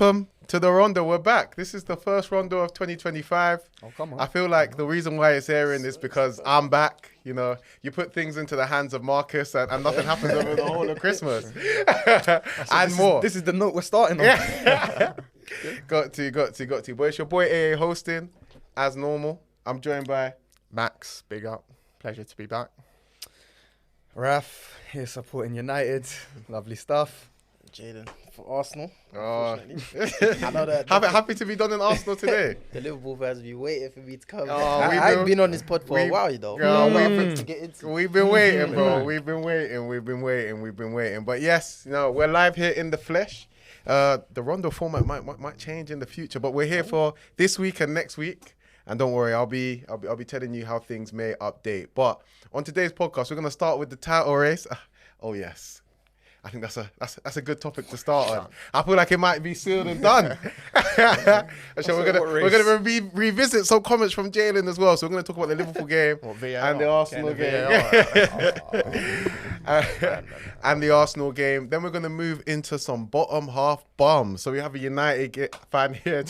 welcome to the Rondo. We're back. This is the first Rondo of 2025. Oh, come on. I feel like the reason why it's airing is because I'm back. You know, you put things into the hands of Marcus and nothing happens over the whole of Christmas. And more. This is the note we're starting on. Yeah. Got to. But it's your boy AA hosting, as normal. I'm joined by Max, big up. Pleasure to be back. Raf, here supporting United. Lovely stuff. Jaden for Arsenal. Oh. I know that. Happy to be done in Arsenal today. The Liverpool fans will be waiting for me to come. Oh, I've been on this pod for a while, you know. Girl, To get into. We've been waiting, bro. We've been waiting. But yes, you know, we're live here in the flesh. The Rondo format might change in the future, but we're here for this week and next week. And don't worry, I'll be telling you how things may update. But on today's podcast, we're gonna start with the title race. Oh yes. I think that's a good topic to start on. I feel like it might be sealed and done. So we're gonna revisit some comments from Jalen as well. So we're gonna talk about the Liverpool game and the Arsenal game. And the Arsenal game. Then we're gonna move into some bottom half bums. So we have a United fan here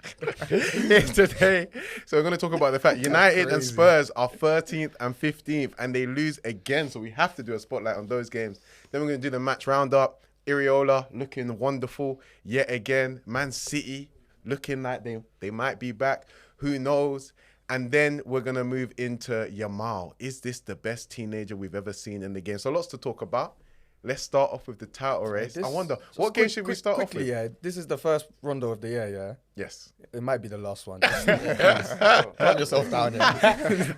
today. So we're going to talk about the fact United and Spurs are 13th and 15th and they lose again. So we have to do a spotlight on those games. Then we're going to do the match roundup. Iriola looking wonderful yet again. Man City looking like they might be back. Who knows? And then we're going to move into Yamal. Is this the best teenager we've ever seen in the game? So lots to talk about. Let's start off with the title race. I wonder, what game should we start off with? Yeah, this is the first Rondo of the year, yeah? Yes. It might be the last one. Calm yourself down.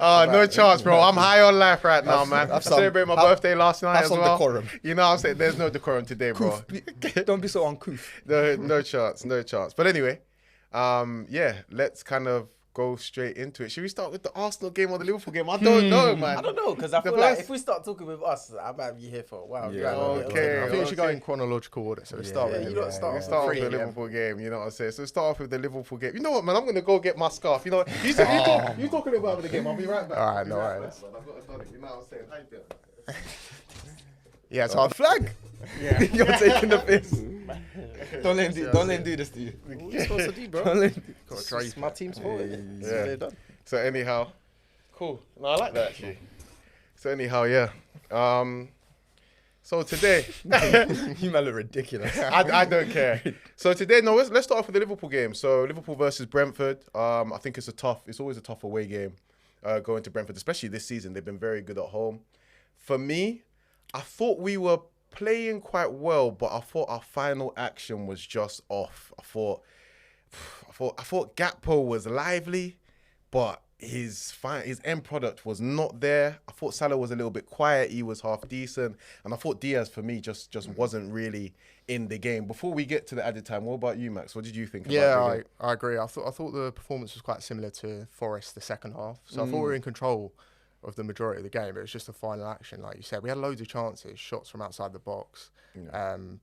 Oh, no chance, bro. I'm high on life right now, man. I celebrated my birthday last night as well. Decorum. You know what I'm saying? There's no decorum today, bro. Don't be so uncouth. No chance. But anyway, let's kind of go straight into it. Should we start with the Arsenal game or the Liverpool game? I don't know, man. I don't know, because I feel like if we start talking with us, I might be here for a while. Yeah, okay. I think we should go in chronological order. So let's start with Start off with the Liverpool game, you know what I'm saying? So start off with the Liverpool game. You know what, man? I'm going to go get my scarf. You know, you talk a little about the game. I'll be right back. All right, no worries. I've got to start it. You know what I'm saying? How you doing? Yeah, so Flag. Yeah. You're taking the piss. Don't let him do this to you. What are you supposed to do, bro? It's my team's fault. Yeah. So anyhow, cool. No, I like that actually. So anyhow, yeah. So today, You man look ridiculous. I don't care. So today, let's start off with the Liverpool game. So Liverpool versus Brentford. I think it's always a tough away game going to Brentford, especially this season. They've been very good at home. For me, I thought we were playing quite well, but I thought our final action was just off. I thought Gakpo was lively, but his end product was not there. I thought Salah was a little bit quiet. He was half decent, and I thought Diaz for me just wasn't really in the game. Before we get to the added time, what about you, Max? What did you think? I agree. I thought the performance was quite similar to Forest the second half. So I thought we were in control of the majority of the game. It was just the final action, like you said. We had loads of chances, shots from outside the box,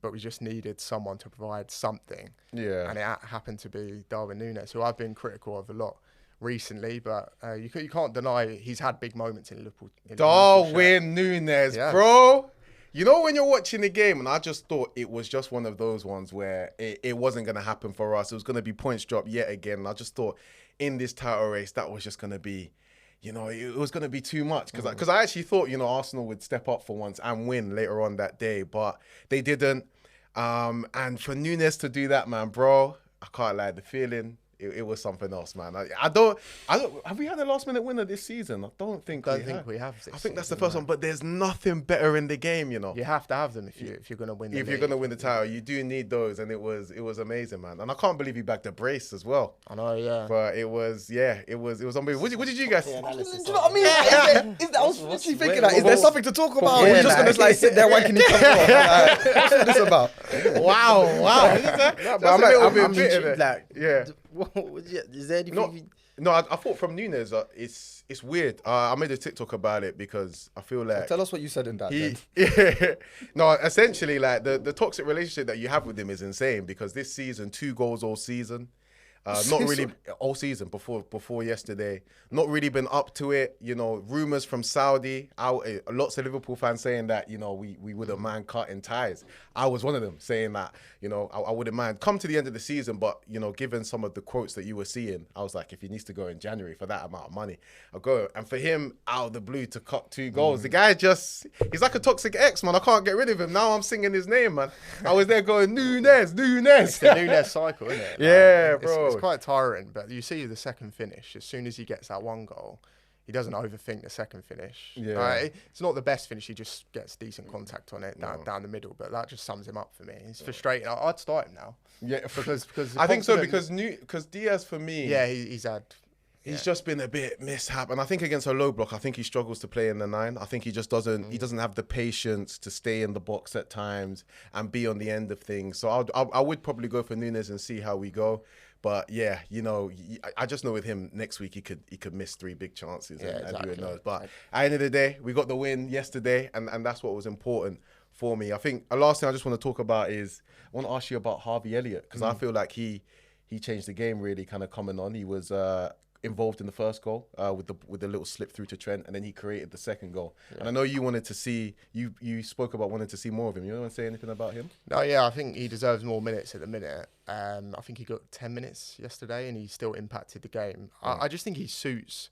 but we just needed someone to provide something. Yeah. And it happened to be Darwin Nunez, who I've been critical of a lot recently, but you can't deny he's had big moments in Liverpool. Darwin Nunez, bro. You know when you're watching the game, and I just thought it was just one of those ones where it wasn't going to happen for us. It was going to be points drop yet again. And I just thought in this title race, that was just going to be, you know, it was going to be too much. Because I actually thought, you know, Arsenal would step up for once and win later on that day, but they didn't. And for Nunez to do that, man, bro, I can't lie, the feeling, it was something else, man. I don't. Have we had a last minute winner this season? I don't think we have. I think that's the first one, but there's nothing better in the game, you know. You have to have them if you're going to win. If you're going to win the title, you do need those, and it was amazing, man. And I can't believe he backed the brace as well. I know, yeah. But it was unbelievable. What did you guys? Do you know what I mean? I was literally thinking that. Is there something to talk about? Or are we just going to sit there wanking each other off? What's all this about? Wow. That's a little bit bitter. Yeah. Is there anything? No, I thought from Nunez, it's weird. I made a TikTok about it because I feel like... Tell us what you said in that. No, essentially, like the toxic relationship that you have with him is insane because this season, 2 goals all season. Not really all season before yesterday. Not really been up to it. You know, rumors from Saudi. Lots of Liverpool fans saying that, you know, we wouldn't mind cutting ties. I was one of them saying that, you know, I wouldn't mind come to the end of the season, but, you know, given some of the quotes that you were seeing, I was like, if he needs to go in January for that amount of money, I'll go. And for him, out of the blue, to cut 2 goals, the guy he's like a toxic ex, man. I can't get rid of him. Now I'm singing his name, man. I was there going, Nunez. It's the Nunez cycle, isn't it? Yeah, like, bro. It's quite tiring, but you see the second finish, as soon as he gets that 1 goal, he doesn't overthink the second finish. Yeah. It's not the best finish, he just gets decent contact on it down the middle, but that just sums him up for me. It's frustrating. I'd start him now. Yeah, because I think so, because Diaz, for me... Yeah, he's had... He's just been a bit mishap, and I think against a low block, I think he struggles to play in the 9. I think he just doesn't. He doesn't have the patience to stay in the box at times and be on the end of things. So I would probably go for Nunez and see how we go. But yeah, you know, I just know with him next week he could miss 3 big chances, and who knows. But at the end of the day, we got the win yesterday, and that's what was important for me. I think the last thing I just want to talk about is I want to ask you about Harvey Elliott, because I feel like he changed the game really, kind of coming on. He was involved in the first goal with the little slip through to Trent, and then he created the second goal. And I know you wanted to see, you spoke about wanting to see more of him. You want to say anything about him? No, yeah, I think he deserves more minutes at the minute. I think he got 10 minutes yesterday, and he still impacted the game. I just think he suits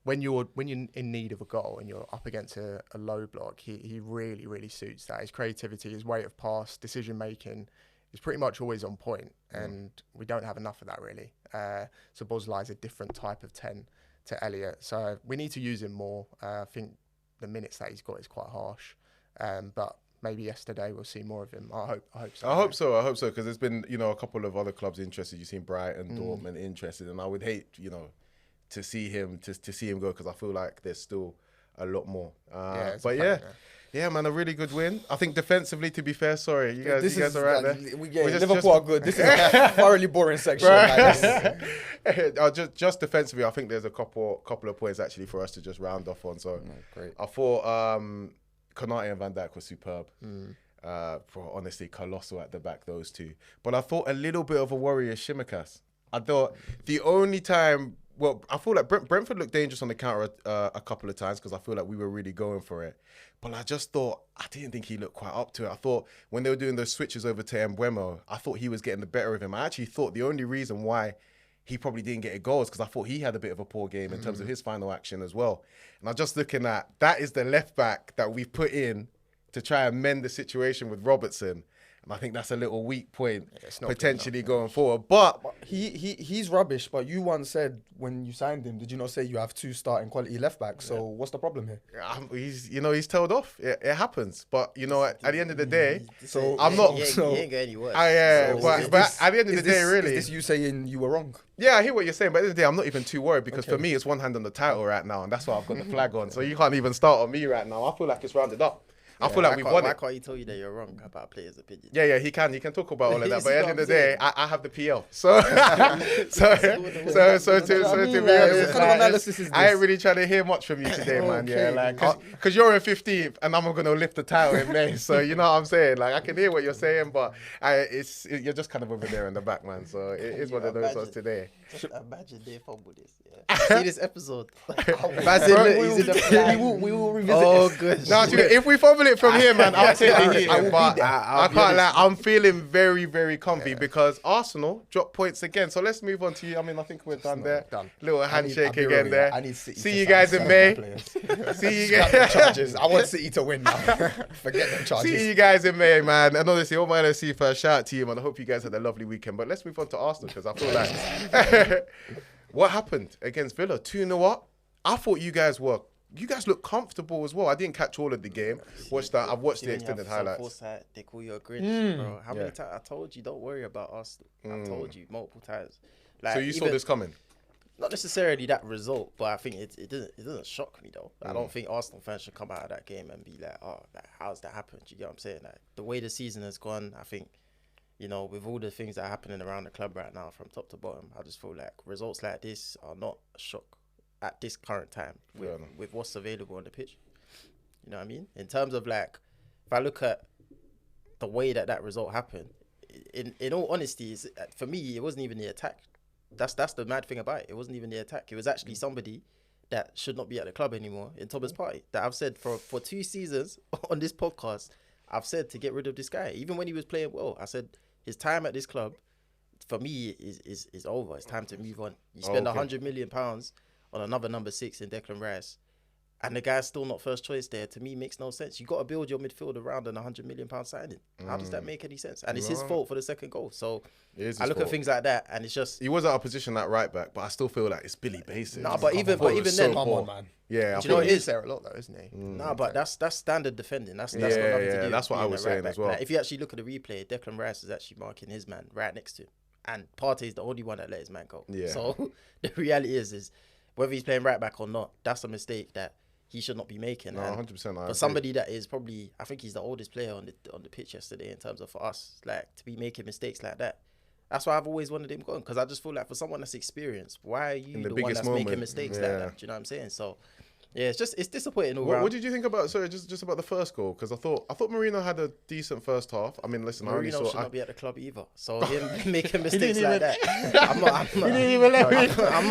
when you're in need of a goal and you're up against a low block. He really, really suits that. His creativity, his rate of pass, decision making is pretty much always on point, and we don't have enough of that really. So Boslai is a different type of 10 to Elliott, so we need to use him more. I think the minutes that he's got is quite harsh, but maybe yesterday we'll see more of him. I hope so. I hope so, because there's been, you know, a couple of other clubs interested. You've seen Brighton, Dortmund interested, and I would hate, you know, to see him go, because I feel like there's still a lot more. But yeah, man, a really good win. I think defensively, to be fair, sorry, you guys are right there. Liverpool are good. This is a thoroughly boring section. Right. Just defensively, I think there's a couple of points actually for us to just round off on. So great. I thought Konate and Van Dijk were superb. Honestly, colossal at the back, those two. But I thought a little bit of a worry is Shimikas. I thought the only time... Well, I feel like Brentford looked dangerous on the counter a couple of times, because I feel like we were really going for it. But I just thought, I didn't think he looked quite up to it. I thought when they were doing those switches over to Mbeumo, I thought he was getting the better of him. I actually thought the only reason why he probably didn't get a goal is because I thought he had a bit of a poor game in terms of his final action as well. And I'm just looking at, that is the left back that we've put in to try and mend the situation with Robertson. And I think that's a little weak point potentially going forward. But he's rubbish. But you once said when you signed him, did you not say you have 2 starting quality left backs? So what's the problem here? He's tailed off. It happens. But you know, at the end of the day, I'm not. He ain't going anywhere. But at the end of the day, really, is this you saying you were wrong? Yeah, I hear what you're saying, but at the end of the day, I'm not even too worried, because for me, it's one hand on the title right now, and that's why I've got the flag on. So you can't even start on me right now. I feel like it's rounded up. I feel like we've won it. Why can't he tell you that you're wrong about a player's opinion? Yeah, he can talk about all of that, but at the end of the day, I have the PL. So to be honest, what kind of analysis is this? I ain't really trying to hear much from you today, man. Yeah, like, because you're in 15th and I'm going to lift the title in May. So you know what I'm saying? Like, I can hear what you're saying, but you're just kind of over there in the back, man. So it is one of those ones today. Just imagine they fumble this. Yeah. See this episode. We will revisit this. Oh, good. Now, if we fumble it from here, man, I'll take the heat. But I can't lie, I'm feeling very, very comfy because Arsenal dropped points again. So let's move on to you. I mean, I think we're done there. Little handshake again there. I need City. See you guys in May. See you guys. Charges. I want City to win now. Forget them charges. See you guys in May, man. And honestly, all my LFC first, shout out to you, man. I hope you guys had a lovely weekend. But let's move on to Arsenal, because I feel like what happened against Villa? 2-0 up. I thought you guys looked comfortable as well. I didn't catch all of the game. I've watched the extended highlights. Foresight, they call you a Grinch, bro. How many times I told you, don't worry about Arsenal. I told you multiple times. Like, so you saw this coming? Not necessarily that result, but I think it doesn't shock me though. I don't think Arsenal fans should come out of that game and be like, oh, like, how's that happened? You get what I'm saying? Like, the way the season has gone, I think, you know, with all the things that are happening around the club right now from top to bottom, I just feel like results like this are not a shock at this current time with what's available on the pitch. You know what I mean? In terms of, like, if I look at the way that result happened, in all honesty, for me, it wasn't even the attack That's the mad thing about it. It wasn't even the attack. It was actually somebody that should not be at the club anymore in Thomas Partey. That I've said for 2 seasons on this podcast, I've said to get rid of this guy. Even when he was playing well, I said his time at this club, for me, is over. It's time to move on. You spend £100 million on another number 6 in Declan Rice, and the guy's still not first choice there. To me, makes no sense. You got to build your midfield around an £100 million signing. How does that make any sense? And it's his fault for the second goal. So I look at things like that, and it's just he was out of position at right back, but I still feel like it's Billy Basic. No, but even then, come on, man. Yeah, Do you know it is there a lot though, isn't he? No, but that's standard defending. That's got nothing to do. That's what I was saying as well. Like, if you actually look at the replay, Declan Rice is actually marking his man right next to him, and Partey is the only one that let his man go. Yeah. So the reality is whether he's playing right back or not, that's a mistake that he should not be making. No, 100%. For somebody that is probably, I think he's the oldest player on the pitch yesterday in terms of for us, like to be making mistakes like that. That's why I've always wanted him going, because I just feel like for someone that's experienced, why are you the one that's making mistakes like that? Do you know what I'm saying? So yeah, it's disappointing all around. What did you think about just about the first goal? Because I thought Marino had a decent first half. I mean, listen, Marino should not be at the club either. So him making mistakes like that, I'm not letting it rip. I'm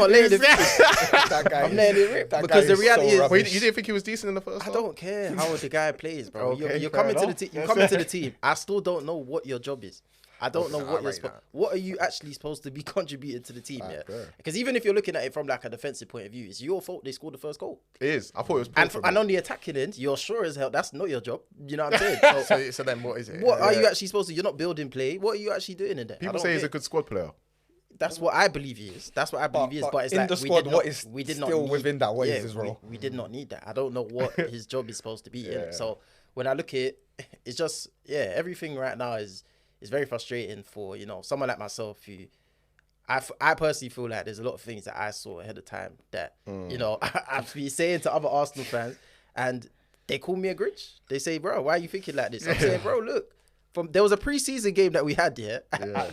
letting it rip because the reality is, you didn't think he was decent in the first half? I don't care how the guy plays, bro. You're coming to the team. You're coming to the team. I still don't know what your job is. I don't know what are you actually supposed to be contributing to the team, Because even if you're looking at it from like a defensive point of view, it's your fault they scored the first goal. It is. I thought it was. And on the attacking end, you're sure as hell that's not your job. You know what I'm saying? So then what is it? What are you actually supposed to? You're not building play. What are you actually doing in there? People say he's a good squad player. That's what I believe he is. But it's in like the squad, we did not still need, within that. What is his role? We did not need that. I don't know what his job is supposed to be. So when I look at it, it's just everything right now is very frustrating for someone like myself who I personally feel like there's a lot of things that I saw ahead of time that I've been saying to other Arsenal fans, and they call me a Grinch. They say, bro, why are you thinking like this? I'm saying, bro, look, there was a pre-season game that we had here.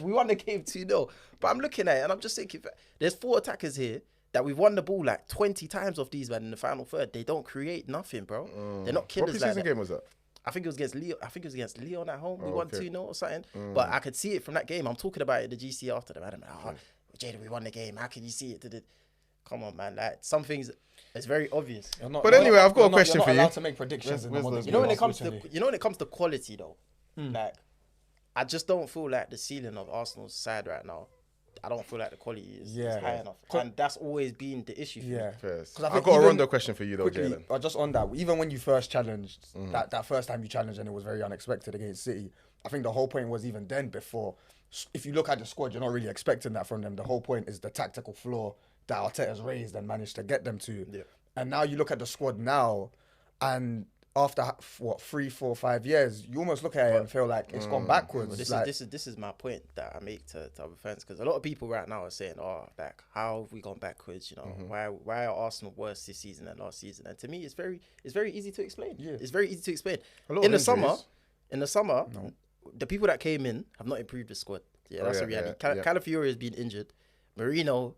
We won the game 2-0, but I'm looking at it and I'm just thinking, there's 4 attackers here that we've won the ball like 20 times off these men in the final third. They don't create nothing, bro. They're not killers. What pre-season game was that? I think it was against Leo. I think it was against Leon at home. We won 2-0 or something. But I could see it from that game. I'm talking about it at the GC after the man. Jada, we won the game. How can you see it? Come on, man. Like some things, it's very obvious. But anyway, I've got a question for you. You're not allowed to make predictions. You know when it comes to quality though, like I just don't feel like the ceiling of Arsenal's side right now. I don't feel like the quality is high enough. And that's always been the issue for me. I've got a Rondo question for you though, Jalen. Just on that, even when you first challenged, that first time you challenged and it was very unexpected against City, I think the whole point was even then before, if you look at the squad, you're not really expecting that from them. The whole point is the tactical flaw that Arteta's raised and managed to get them to. Yeah. And now you look at the squad now, and after 3, 4, 5 years, you almost look at it and feel like it's gone backwards. This is my point that I make to other fans, because a lot of people right now are saying, like how have we gone backwards? Why are Arsenal worse this season than last season? And to me, it's very easy to explain. It's very easy to explain. In the summer, the people that came in have not improved the squad. That's the reality. Calafiori has been injured. Marino,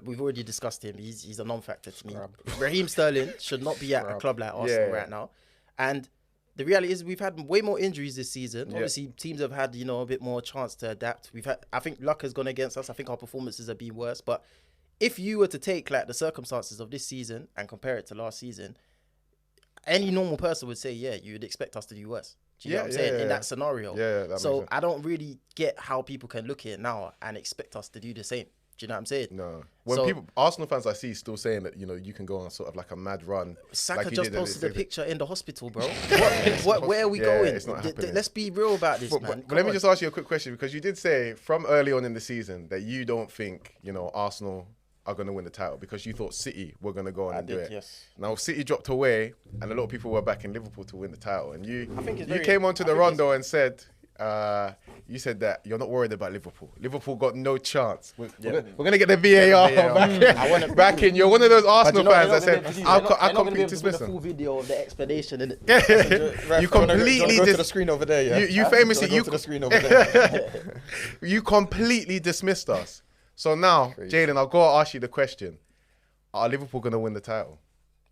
we've already discussed him. He's a non-factor to me. Raheem Sterling should not be at a club like Arsenal right now. And the reality is we've had way more injuries this season. Obviously, teams have had, a bit more chance to adapt. I think luck has gone against us. I think our performances have been worse. But if you were to take like the circumstances of this season and compare it to last season, any normal person would say, you would expect us to do worse. Do you know what I'm saying? In that scenario. So I don't really get how people can look at it now and expect us to do the same. Do you know what I'm saying? No. When Arsenal fans I see still saying that, you can go on sort of like a mad run. Saka just posted a picture in the hospital, bro. Where are we going? It's not happening. Let's be real about this, man. But let me just ask you a quick question, because you did say from early on in the season that you don't think, Arsenal are going to win the title because you thought City were going to go on and do it. Yes. Now City dropped away and a lot of people were backing Liverpool to win the title. And you came onto the Rondo and said... you said that you're not worried about Liverpool. Liverpool got no chance. We're going to get the VAR back in. You're one of those Arsenal fans that said, I completely dismiss them. Full video of the explanation, innit? You completely go to the screen over there, yeah? You famously... Go to the screen over there. You completely dismissed us. So now, Jalen, I'll go ask you the question. Are Liverpool going to win the title?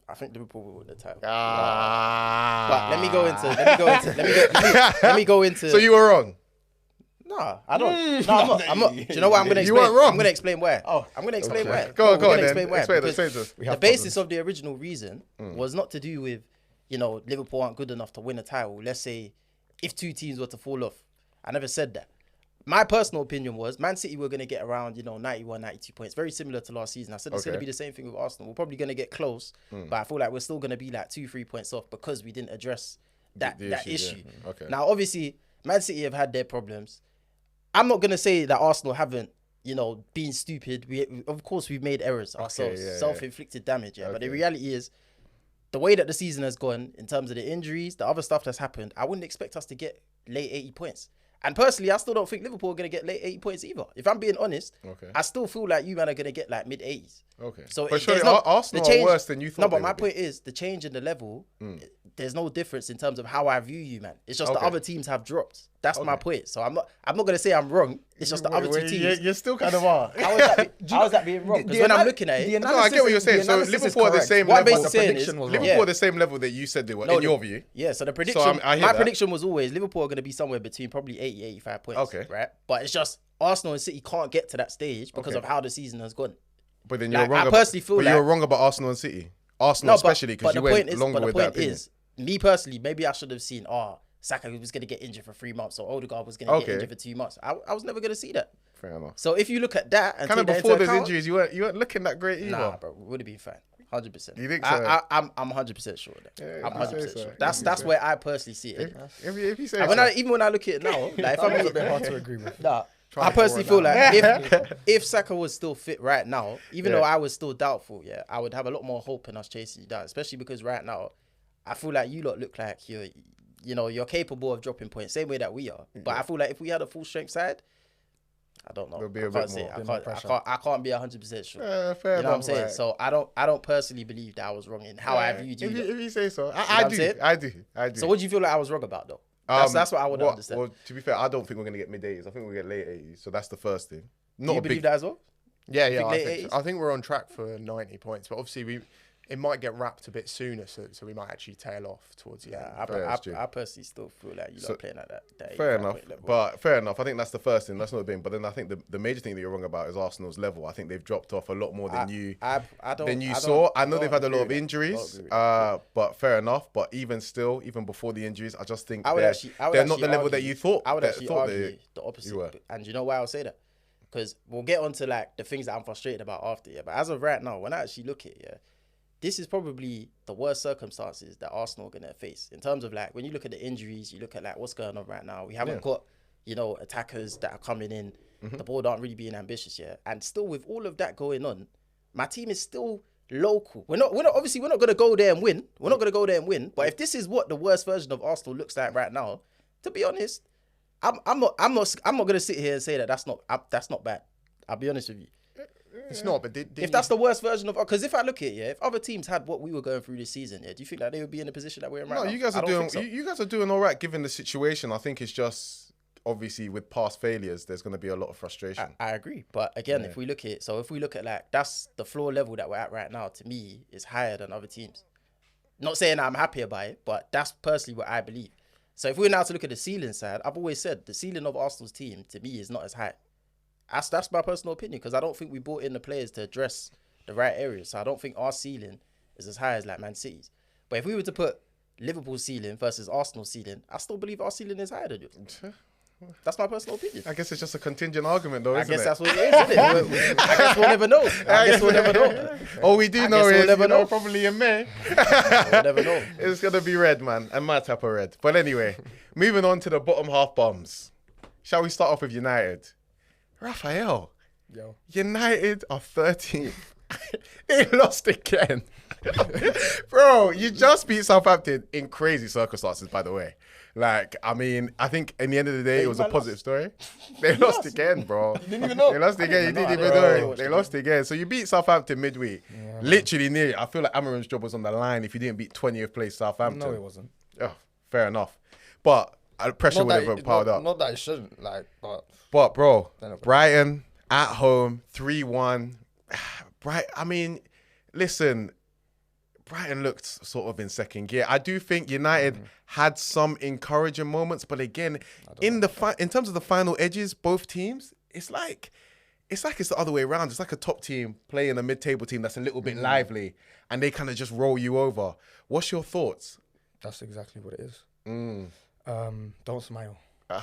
I think Liverpool will win the title. But let me go into. So you were wrong. No, I don't. No, I'm not. Do you know what I'm going to You explain? weren't wrong. I'm going to explain why. Oh, I'm going to explain why. Go We're on gonna then. explain why. Explain Because this. the basis of the original reason was not to do with, Liverpool aren't good enough to win a title. Let's say if two teams were to fall off. I never said that. My personal opinion was Man City were going to get around, 91, 92 points. Very similar to last season. I said it's going to be the same thing with Arsenal. We're probably going to get close, but I feel like we're still going to be like 2-3 points off because we didn't address that issue. Yeah. Okay. Now, obviously, Man City have had their problems. I'm not going to say that Arsenal haven't, been stupid. Of course, we've made errors ourselves, self-inflicted damage. Yeah, but the reality is, the way that the season has gone, in terms of the injuries, the other stuff that's happened, I wouldn't expect us to get late 80 points. And personally, I still don't think Liverpool are going to get late 80 points either. If I'm being honest, I still feel like you man are going to get like mid 80s. Okay. So but surely Arsenal are worse than you thought. No, but my point is the change in the level. There's no difference in terms of how I view you, man. It's just the other teams have dropped. That's my point. So I'm not going to say I'm wrong. It's just the other two teams. You're still kind of are. How is that being wrong? Because when I'm looking at it, no, I get what you're saying. So Liverpool are the same level. What I'm saying is Liverpool are the same level that you said they were in your view. Yeah. So the prediction, my prediction was always Liverpool are going to be somewhere between probably 80, 85 points. Okay. Right. But it's just Arsenal and City can't get to that stage because of how the season has gone. But then you're wrong. I personally feel you're wrong about Arsenal and City. Arsenal especially because you went longer with that. But the point is, me personally, maybe I should have seen, Saka was going to get injured for 3 months or Odegaard was going to get injured for 2 months. I was never going to see that. Fair enough. So if you look at that and kind of before those injuries, you weren't looking that great either. Nah, bro, would have been fine. 100%. You think so? I'm 100% sure of that. Yeah, I'm 100% sure. That's where I personally see it. If you say even when I look at it now, like if I'm a bit hard to agree with. Nah, I personally feel like if Saka was still fit right now, even though I was still doubtful, I would have a lot more hope in us chasing you down, especially because right now, I feel like you lot look like you're capable of dropping points, same way that we are. But I feel like if we had a full strength side, I don't know. There'll be a bit more. I can't be 100% sure. Fair you know what I'm saying? Right. So I don't personally believe that I was wrong in how I viewed you. If you say so, I do. So what do you feel like I was wrong about though? That's what I would understand. Well, to be fair, I don't think we're gonna get mid 80s. I think we'll get late 80s. So that's the first thing. Do you believe that as well? Yeah. I think we're on track for 90 points, but obviously it might get wrapped a bit sooner, so we might actually tail off towards the end. I personally still feel like you're playing at that fair enough, but fair enough. I think that's the first thing. That's not the thing. But then I think the major thing that you're wrong about is Arsenal's level. I think they've dropped off a lot more than you saw. I know they've had a lot of injuries, but fair enough. But even still, even before the injuries, I just think they're not the level that you thought. I would actually argue the opposite. And you know why I would say that? Because we'll get onto like the things that I'm frustrated about after. But as of right now, when I actually look at it, this is probably the worst circumstances that Arsenal are going to face in terms of like when you look at the injuries, you look at like what's going on right now. We haven't got attackers that are coming in. The board aren't really being ambitious yet, and still with all of that going on, my team is still local. We're not obviously we're not going to go there and win. We're not going to go there and win. But if this is what the worst version of Arsenal looks like right now, to be honest, I'm not going to sit here and say that that's not bad. I'll be honest with you. It's not, but if that's the worst version of, because if I look at it, if other teams had what we were going through this season, do you think that they would be in the position that we're in right now? No, you guys are doing. So. You guys are doing all right given the situation. I think it's just obviously with past failures, there's going to be a lot of frustration. I agree, but again, if we look at like that's the floor level that we're at right now. To me, is higher than other teams. Not saying that I'm happy about it, but that's personally what I believe. So if we're now to look at the ceiling side, I've always said the ceiling of Arsenal's team to me is not as high. That's my personal opinion because I don't think we brought in the players to address the right areas. So I don't think our ceiling is as high as like Man City's. But if we were to put Liverpool's ceiling versus Arsenal's ceiling, I still believe our ceiling is higher than yours. That's my personal opinion. I guess it's just a contingent argument though, isn't it? I guess that's what it is, isn't it? I guess we'll never know. All we do know is, probably in May. We'll never know. It's going to be red, man, and my type of red. But anyway, moving on to the bottom half bombs. Shall we start off with United? Raphael, United are 13th. They lost again. Bro, you just beat Southampton in crazy circumstances, by the way. Like, I mean, I think in the end of the day, it was a positive story. They lost again, bro. You didn't even know. They lost again. You didn't even know. They lost again. So you beat Southampton midweek. Yeah, literally nearly. I feel like Amarim's job was on the line if you didn't beat 20th place Southampton. No, it wasn't. Oh, fair enough. But pressure would have piled up. Not that it shouldn't, But bro, Brighton at home, 3-1. I mean, listen, Brighton looked sort of in second gear. I do think United had some encouraging moments, but again, in terms of the final edges, both teams, it's like it's the other way around. It's like a top team playing a mid-table team that's a little bit lively, and they kind of just roll you over. What's your thoughts? That's exactly what it is. Don't smile.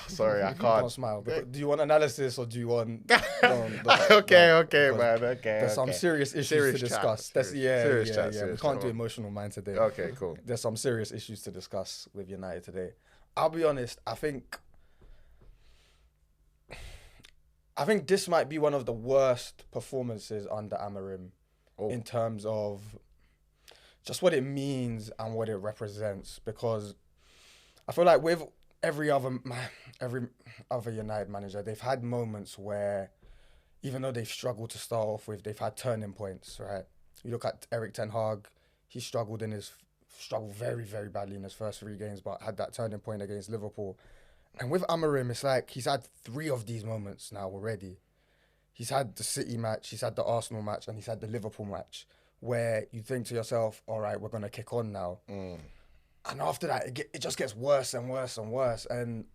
Sorry, I Don't can't. smile. Do you want analysis or do you want? Okay, man. Okay. There's some serious issues to discuss. Serious chat. We can't do emotional mind today. Okay, cool. There's some serious issues to discuss with United today. I'll be honest. I think this might be one of the worst performances under Amorim in terms of just what it means and what it represents. Because I feel like with every other United manager, they've had moments where, even though they've struggled to start off with, they've had turning points, right? You look at Erik ten Hag, he struggled very, very badly in his first 3 games, but had that turning point against Liverpool. And with Amorim, it's like he's had 3 of these moments now already. He's had the City match, he's had the Arsenal match, and he's had the Liverpool match, where you think to yourself, all right, we're going to kick on now. And after that, it just gets worse and worse and worse. And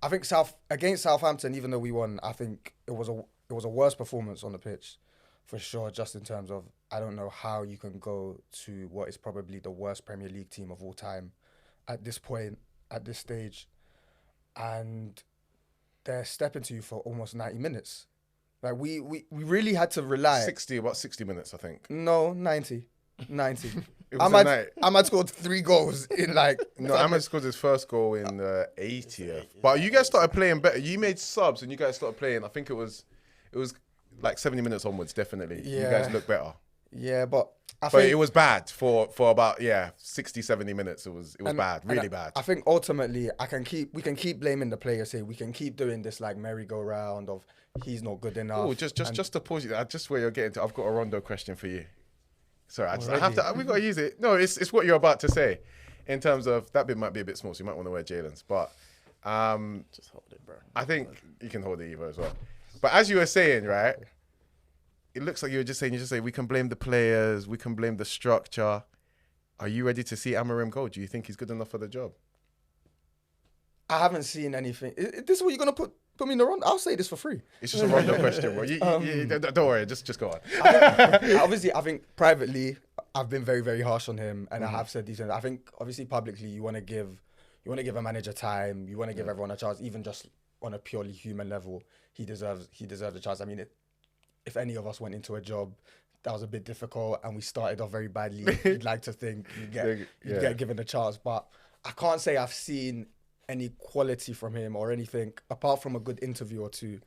I think against Southampton, even though we won, I think it was a worse performance on the pitch, for sure. Just in terms of, I don't know how you can go to what is probably the worst Premier League team of all time at this point, at this stage, and they're stepping to you for almost 90 minutes. Like we really had to rely. 60 minutes, I think. No, 90. Ahmad scored 3 goals in like... No, Ahmad scored his first goal in the 80th. But you guys started playing better. You made subs and you guys started playing. I think it was like 70 minutes onwards, definitely. Yeah. You guys look better. Yeah, but I think... But it was bad for about, 60, 70 minutes. It was bad, really bad. I think ultimately, we can keep blaming the players here. We can keep doing this like merry-go-round of he's not good enough. Oh, just to pause you, just where you're getting to, I've got a Rondo question for you. Sorry, I have to. We've got to use it. No, it's what you're about to say. In terms of that bit might be a bit small, so you might want to wear Jalen's. But just hold it, bro. I think you can hold it, Evo, as well. But as you were saying, right, it looks like you just say we can blame the players, we can blame the structure. Are you ready to see Amorim go? Do you think he's good enough for the job? I haven't seen anything. This is what you're gonna put me in the Rondo? I'll say this for free. It's just a Rondo question, bro. Don't worry, just go on. I think privately, I've been very, very harsh on him, and I have said these things. I think obviously publicly, you want to give a manager time. You want to give everyone a chance, even just on a purely human level. He deserves a chance. I mean, if any of us went into a job that was a bit difficult and we started off very badly, you'd like to think you'd get given a chance. But I can't say I've seen any quality from him or anything apart from a good interview or 2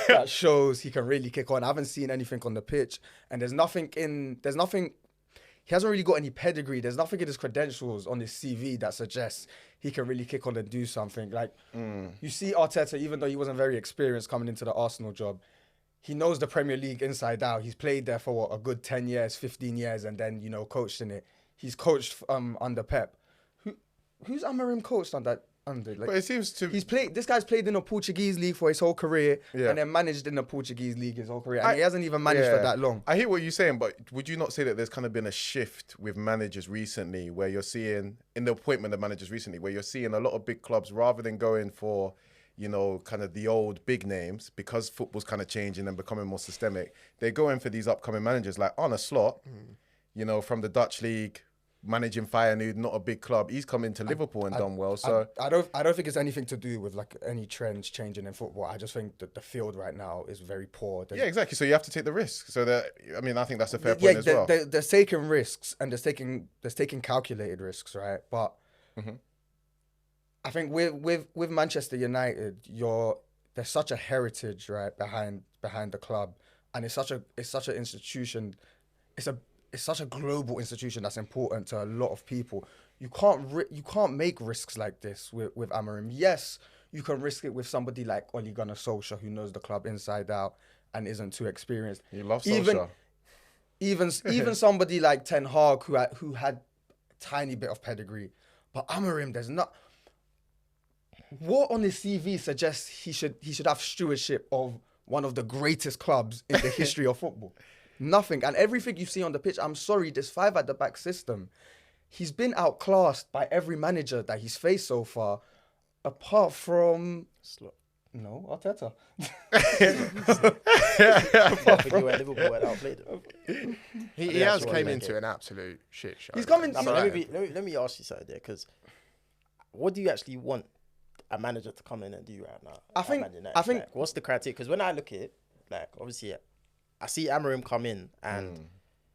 that shows he can really kick on. I haven't seen anything on the pitch, and there's nothing. He hasn't really got any pedigree. There's nothing in his credentials on his CV that suggests he can really kick on and do something. Like you see Arteta, even though he wasn't very experienced coming into the Arsenal job, he knows the Premier League inside out. He's played there for a good 10 years, 15 years, and then coached in it. He's coached under Pep. Who's Amorim coached under? Like, but it seems to this guy's played in a Portuguese league for his whole career, and then managed in a Portuguese league his whole career, and he hasn't even managed for that long. I hear what you're saying, but would you not say that there's kind of been a shift with managers recently, where you're seeing in the appointment of managers recently, where you're seeing a lot of big clubs rather than going for kind of the old big names, because football's kind of changing and becoming more systemic, they're going for these upcoming managers like Arne Slot, from the Dutch league, managing Feyenoord, not a big club. He's come into Liverpool and done well. So I don't think it's anything to do with like any trends changing in football. I just think that the field right now is very poor. Yeah, exactly. So you have to take the risk. So I think that's a fair point as well. They're taking risks, and they're taking calculated risks, right? But I think with Manchester United, there's such a heritage right behind the club, and it's such an institution. It's such a global institution that's important to a lot of people. You can't make risks like this with Amorim. Yes, you can risk it with somebody like Ole Gunnar Solskjaer, who knows the club inside out and isn't too experienced. You love Solskjaer. Even somebody like Ten Hag, who had a tiny bit of pedigree. But Amorim, there's not. What on his CV suggests he should have stewardship of one of the greatest clubs in the history of football? Nothing. And everything you see on the pitch, I'm sorry, this 5 at the back system, he's been outclassed by every manager that he's faced so far, apart from... No, Arteta. He has came into an absolute shit show. He's coming. Let me ask you something there, because what do you actually want a manager to come in and do right now? I think. Like, what's the criteria? Because when I look at it, like obviously, I see Amorim come in and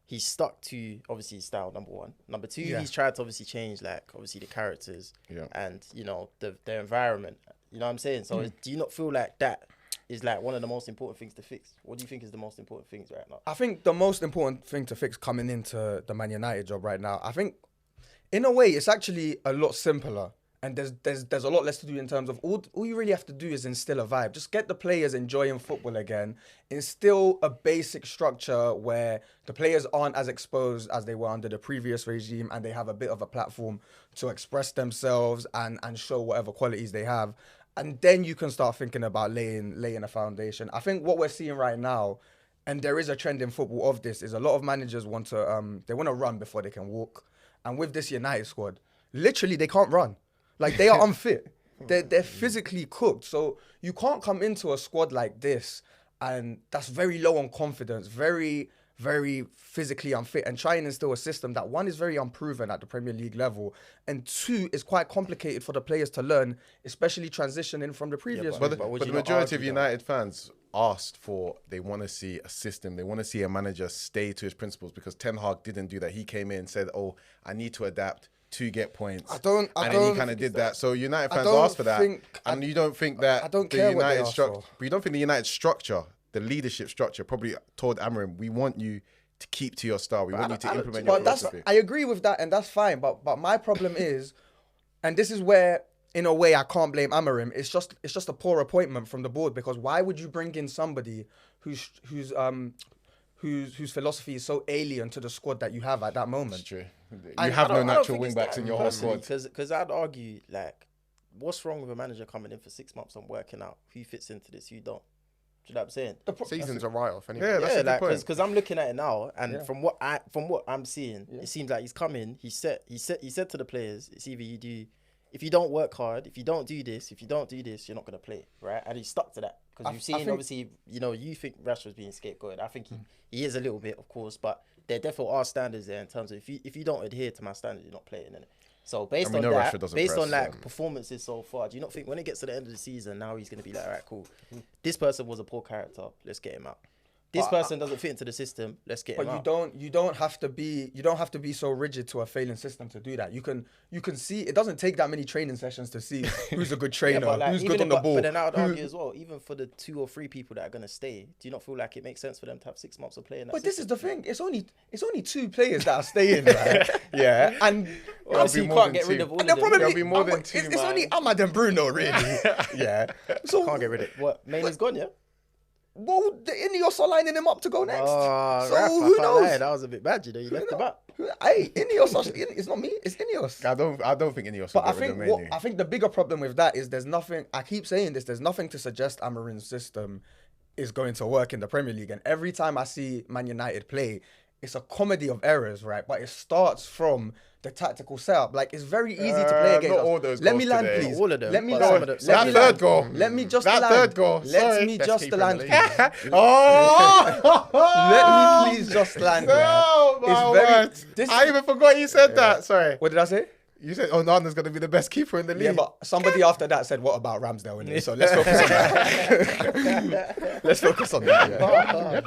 he's stuck to obviously his style. Number one, number two, he's tried to obviously change like obviously the characters and you know the environment. You know what I'm saying? So do you not feel like that is like one of the most important things to fix? What do you think is the most important things right now? I think the most important thing to fix coming into the Man United job right now, I think in a way it's actually a lot simpler. And there's a lot less to do in terms of all you really have to do is instill a vibe. Just get the players enjoying football again. Instill a basic structure where the players aren't as exposed as they were under the previous regime, and they have a bit of a platform to express themselves and show whatever qualities they have. And then you can start thinking about laying a foundation. I think what we're seeing right now, and there is a trend in football of this, is a lot of managers want to run before they can walk. And with this United squad, literally they can't run. Like, they are unfit. They're physically cooked. So you can't come into a squad like this and that's very low on confidence, very, very physically unfit, and try and instill a system that, one, is very unproven at the Premier League level, and two, is quite complicated for the players to learn, especially transitioning from the previous one. But the majority of United fans asked for, they want to see a system, they want to see a manager stay to his principles, because Ten Hag didn't do that. He came in and said, oh, I need to adapt to get points. And then he kind of did that. So United fans asked for that. And you don't think that the United structure, but you don't think the United structure, the leadership structure, probably told Amorim, we want you to keep to your style. We want you to implement your philosophy. I agree with that, and that's fine. But my problem is, and this is where, in a way, I can't blame Amorim. It's just a poor appointment from the board, because why would you bring in somebody whose philosophy is so alien to the squad that you have at that moment? That's true. You have no natural wing backs in your whole squad. Because I'd argue, like, what's wrong with a manager coming in for 6 months and working out who fits into this, who don't? Do you know what I'm saying? Season's a write-off anyway. Yeah, that's a good point. Because I'm looking at it now, and from what I'm seeing, it seems like he's come in. He said to the players, it's either you do, if you don't work hard, if you don't do this, you're not gonna play, right? And he's stuck to that, because you've seen, obviously, you know, you think Rashford's being scapegoated. I think he is a little bit, of course, but there definitely are standards there in terms of if you don't adhere to my standards, you're not playing, innit? So based on that, performances so far, do you not think when it gets to the end of the season, now he's going to be like, all right, cool, this person was a poor character, let's get him out. This person doesn't fit into the system, let's get him out. But you don't have to be so rigid to a failing system to do that. You can see, it doesn't take that many training sessions to see who's a good trainer, who's good on the ball. But then I would argue as well, even for the 2 or 3 people that are going to stay, do you not feel like it makes sense for them to have 6 months of playing that But system? This is the thing, it's only 2 players that are staying, right? Yeah. And obviously you can't get rid of all of them. There'll be more than 2, It's only Ahmad and Bruno, really. Yeah. So can't get rid of it. What? Mainly's gone, yeah? Well, the Ineos are lining him up to go next. So who knows? That was a bit bad, you know. You left him out. Hey, Ineos, it's not me. It's Ineos. I don't think Ineos. But I think the bigger problem with that is there's nothing. I keep saying this. There's nothing to suggest Amorim's system is going to work in the Premier League. And every time I see Man United play, it's a comedy of errors, right? But it starts from the tactical setup. Like, it's very easy to play against all those Let me land, today. please. All of them. Let me land. That third goal. Let me just that land. Third goal. Let me just land. Let Oh! me please just land. Oh, my word. I even forgot you said that. Sorry. What did I say? You said Onana's going to be the best keeper in the league. Yeah, but somebody after that said, what about Ramsdale in it? So let's focus on that. Let's focus on that. Yeah.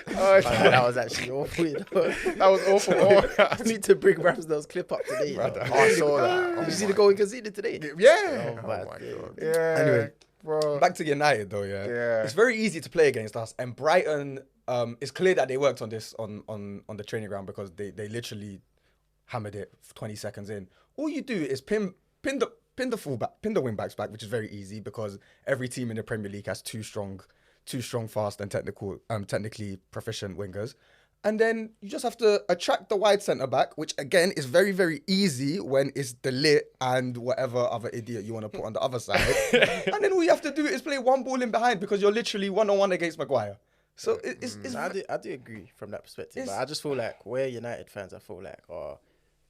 That was actually awful. That was awful. I need to bring Ramsdale's clip up today. I saw that. Did you see the goal he conceded today? Yeah. Oh my God. Yeah. Anyway, bro. back to United though, yeah. It's very easy to play against us. And Brighton, it's clear that they worked on this on the training ground, because they literally hammered it 20 seconds in. All you do is pin the wing backs back, which is very easy because every team in the Premier League has two strong, fast and technically proficient wingers. And then you just have to attract the wide centre back, which again is very, very easy when it's De Ligt and whatever other idiot you want to put on the other side. And then all you have to do is play one ball in behind, because you're literally 1-on-1 against Maguire. So it's I do agree from that perspective. But I just feel like we're United fans, I feel like are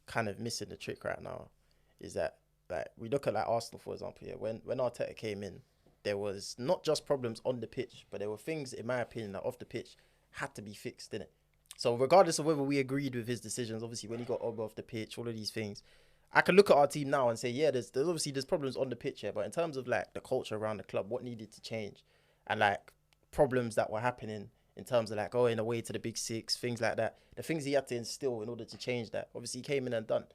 kind of missing the trick right now. Is that like we look at like Arsenal, for example, yeah, when Arteta came in, there was not just problems on the pitch, but there were things, in my opinion, that off the pitch had to be fixed, didn't it? So regardless of whether we agreed with his decisions, obviously when he got Ogba off the pitch, all of these things, I can look at our team now and say, yeah, there's obviously problems on the pitch here, but in terms of like the culture around the club, what needed to change, and like problems that were happening in terms of like going away to the big six, things like that, the things he had to instill in order to change that, obviously he came in and done.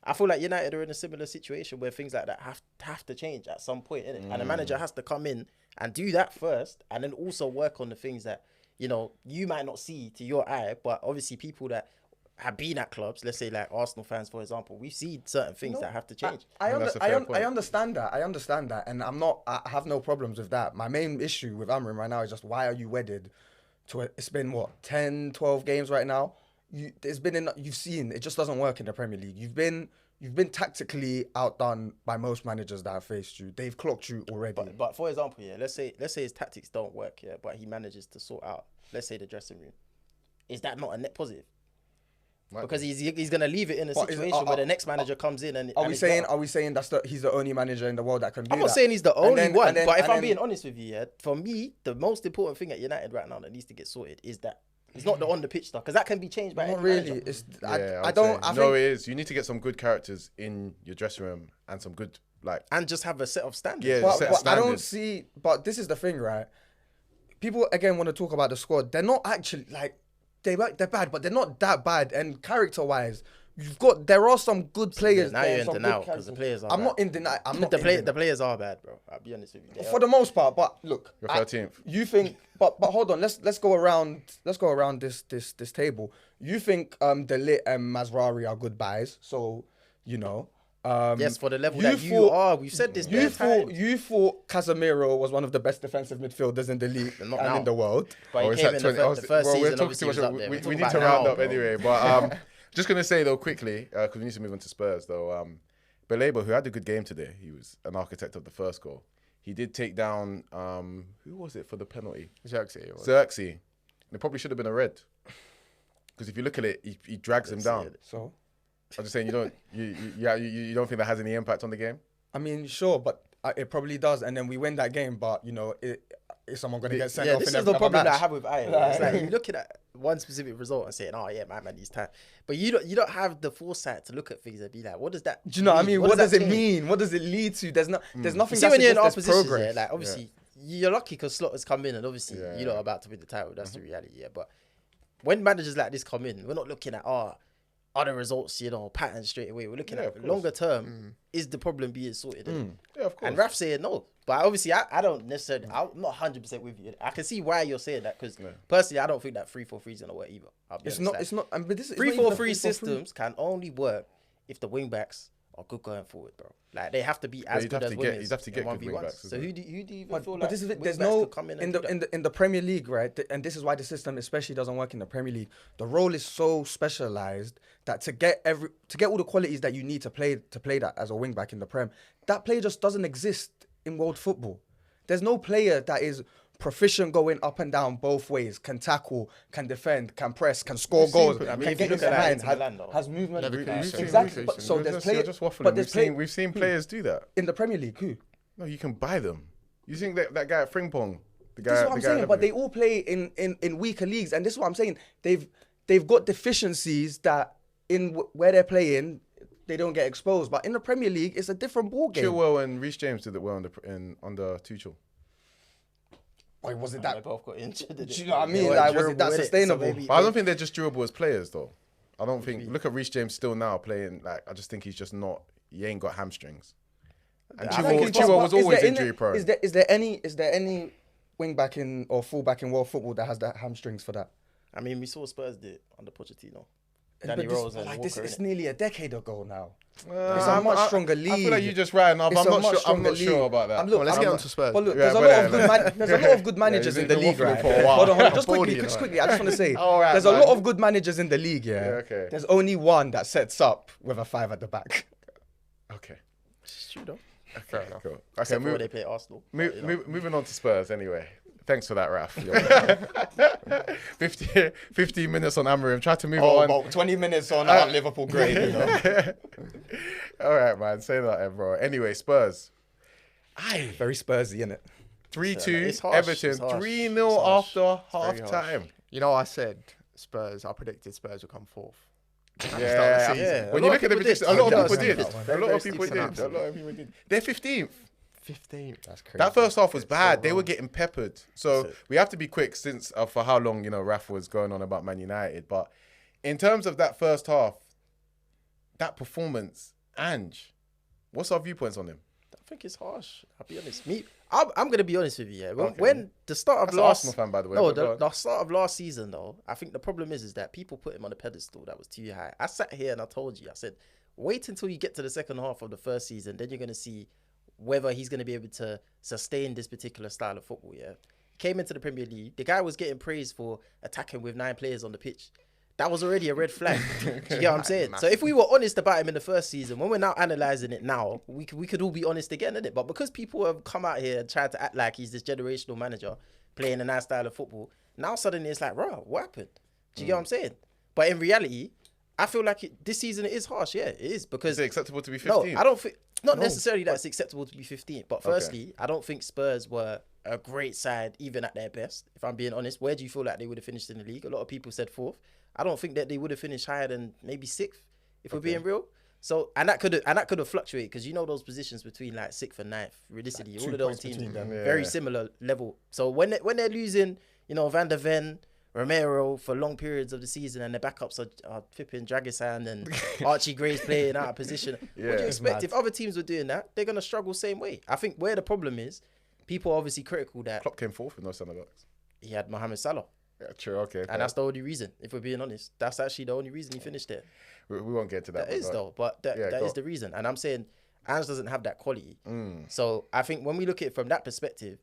I feel like United are in a similar situation where things like that have to change at some point, innit? And the manager has to come in and do that first, and then also work on the things that, you know, you might not see to your eye, but obviously people that have been at clubs, let's say like Arsenal fans, for example, we've seen certain things that have to change. I understand that, and I have no problems with that. My main issue with Amorim right now is just, why are you wedded to it? It's been what, 10, 12 games right now. You've seen it just doesn't work in the Premier League. You've been tactically outdone by most managers that have faced you. They've clocked you already. But for example, yeah, let's say his tactics don't work, yeah, but he manages to sort out, let's say, the dressing room. Is that not a net positive? Because he's gonna leave it in a situation where the next manager comes in and are we saying he's the only manager in the world that can do that? I'm not saying he's the only one, but if I'm being honest with you, yeah, for me, the most important thing at United right now that needs to get sorted is that it's not the on the pitch stuff, because that can be changed by not really. Manager. It's I think it is. You need to get some good characters in your dressing room and some good and just have a set of standards. Yeah, but I don't see. But this is the thing, right? People again want to talk about the squad. They're not actually like they're bad, but they're not that bad. And character-wise, there are some good players. Now you're in denial because the players are. I'm not in denial. The players are bad, bro. I'll be honest with you. For the most part, but look, you're 13th. You think, but hold on. Let's go around. Let's go around this table. You think De Ligt and Mazraoui are good buys, so you know. Yes, for the level you are. We've said this. You thought Casemiro was one of the best defensive midfielders in the league and in the world. But he came in the first season. Obviously, we need to round up anyway. But just gonna say though quickly, because we need to move on to Spurs though. Baleba, who had a good game today, he was an architect of the first goal. He did take down who was it for the penalty? Xerxes. And it probably should have been a red. Because if you look at it, he drags him down. So I'm just saying, you don't think that has any impact on the game? I mean, sure, but it probably does. And then we win that game, but you know, is someone going to get sent off? This is the problem that I have with Ayer. It's like you're looking at one specific result and saying, "Oh yeah, my man, he's time." But you don't have the foresight to look at things and be like, "What does that?" Do you know what I mean? What does it mean? What does it lead to? There's nothing. See, when you're in our position, yeah, like obviously you're lucky because Slot has come in, and obviously you're not about to win the title. That's the reality. Yeah, but when managers like this come in, we're not looking at other results, you know, patterns straight away. We're looking at longer term. Is the problem being sorted? Yeah, of course. And Raf saying no. But obviously, I don't necessarily, I'm not 100% with you. I can see why you're saying that because personally, I don't think that 3-4-3 is going to work either. It's not. But this 3-4-3 systems can only work if the wing backs are good going forward, bro. Like they have to be as good as wingers. You'd have to get good wing backs. So who do you even feel like? But there's no in the Premier League, right? And this is why the system especially doesn't work in the Premier League. The role is so specialized that to get all the qualities that you need to play that as a wing back in the Prem, that player just doesn't exist in world football. There's no player that is proficient going up and down both ways, can tackle, can defend, can press, can score goals, can get into behind, has movement. Exactly. So there's players. But we've seen players do that in the Premier League. Who? No, you can buy them. You think that guy at Frimpong? That's what I'm saying. But they all play in weaker leagues, and this is what I'm saying. They've got deficiencies that in where they're playing, they don't get exposed. But in the Premier League, it's a different ball game. Chilwell and Reece James did it well under Tuchel. Wait, was it that? They both got injured. Do you know what I mean? Like, was it that sustainable? But I don't think they're just durable as players, though. I don't think. Look at Reece James still now playing. Like, I just think he's just not. He ain't got hamstrings. And Chilwell was always injury prone. Is there any wing back in or full back in world football that has the hamstrings for that? I mean, we saw Spurs did under Pochettino. Danny Rose and Walker, it's nearly a decade ago now. It's a much stronger league. I feel like you just ran up. I'm not sure about that. Let's get on to Spurs. But look, there's a lot of good managers in the league, right? Hold on. Just quickly. I just want to say, there's a lot of good managers in the league, yeah. Okay. There's only one that sets up with a 5 at the back. Okay. It's true though. Fair enough. Cool. Okay, they play Arsenal. Moving on to Spurs anyway. Thanks for that, Raf. 15 minutes on Amorim. Try to move on. About 20 minutes on Liverpool grade, you know. All right, man. Say that, bro. Anyway, Spurs. Very Spursy, innit? 3-2, It's harsh, Everton. it's harsh, 3-0 it's harsh. after Very half harsh. time. You know, I said Spurs. I predicted Spurs would come fourth. Yeah, Yeah, when a you lot look at of the people predictions, did. a lot Yeah, of people I did. seen that one. A lot of people Very did. steep A lot of people did. They're 15th. 15th. That's crazy. That first half was bad. They wrong. were getting peppered. So we have to be quick since for how long, Raf was going on about Man United. But in terms of that first half, that performance, Ange, what's our viewpoints on him? I think it's harsh. I'll be honest. I'm gonna be honest with you. Yeah, Okay. when the start of That's an last Arsenal fan, by the way. no, but go on. the start of last season though, I think the problem is that people put him on a pedestal that was too high. I sat here and I told you, I said, wait until you get to the second half of the first season, then you're gonna see whether he's gonna be able to sustain this particular style of football. Yeah, he came into the Premier League. The guy was getting praised for attacking with 9 players on the pitch. That was already a red flag. Do you get what I'm saying? So if we were honest about him in the first season, when we're now analysing it now, we could all be honest again, innit? But because people have come out here and tried to act like he's this generational manager playing a nice style of football, now suddenly it's like, bro, what happened? Do you get what I'm saying? But in reality, I feel like this season it is harsh. Yeah, it is. Because Is it acceptable to be no, 15? I don't think, not necessarily that it's acceptable to be 15th, but firstly, I don't think Spurs were a great side even at their best. If I'm being honest, where do you feel like they would have finished in the league? A lot of people said 4th. I don't think that they would have finished higher than maybe 6th, if we're being real. So and that could have fluctuated because you know those positions between like 6th and 9th, realistically, all of those teams very similar level. So when they're losing, Van der Ven, Romero for long periods of the season and their backups are flipping Dragisan and Archie Gray's playing out of position. What do you expect? If other teams were doing that, they're gonna struggle same way. I think where the problem is, people are obviously critical that Klopp came 4th with no centre backs. he had Mohamed Salah. Yeah, true, okay. And that's the only reason, if we're being honest. That's actually the only reason he finished there. We won't get to that. That is though, but that is the reason. And I'm saying Ange doesn't have that quality. So I think when we look at it from that perspective,